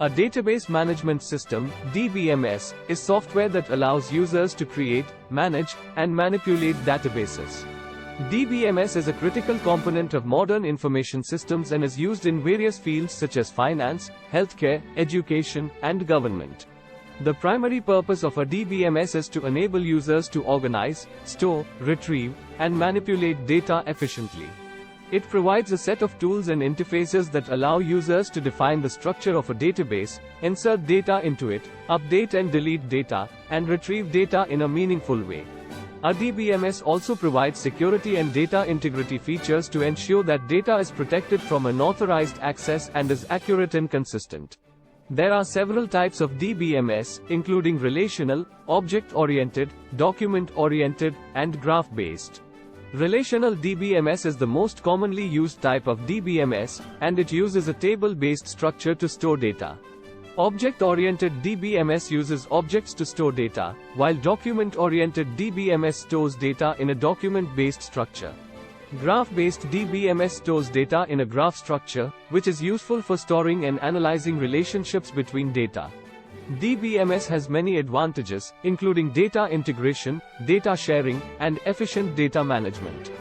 A database management system, DBMS, is software that allows users to create, manage, and manipulate databases. DBMS is a critical component of modern information systems and is used in various fields such as finance, healthcare, education, and government. The primary purpose of a DBMS is to enable users to organize, store, retrieve, and manipulate data efficiently. It provides a set of tools and interfaces that allow users to define the structure of a database, insert data into it, update and delete data, and retrieve data in a meaningful way. A DBMS also provides security and data integrity features to ensure that data is protected from unauthorized access and is accurate and consistent. There are several types of DBMS, including relational, object-oriented, document-oriented, and graph-based. Relational DBMS is the most commonly used type of DBMS, and it uses a table-based structure to store data. Object-oriented DBMS uses objects to store data, while document-oriented DBMS stores data in a document-based structure. Graph-based DBMS stores data in a graph structure, which is useful for storing and analyzing relationships between data. DBMS has many advantages, including data integration, data sharing, and efficient data management.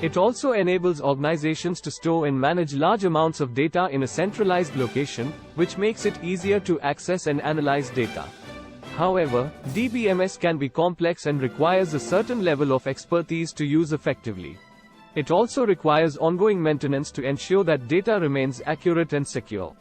It also enables organizations to store and manage large amounts of data in a centralized location, which makes it easier to access and analyze data. However, DBMS can be complex and requires a certain level of expertise to use effectively. It also requires ongoing maintenance to ensure that data remains accurate and secure.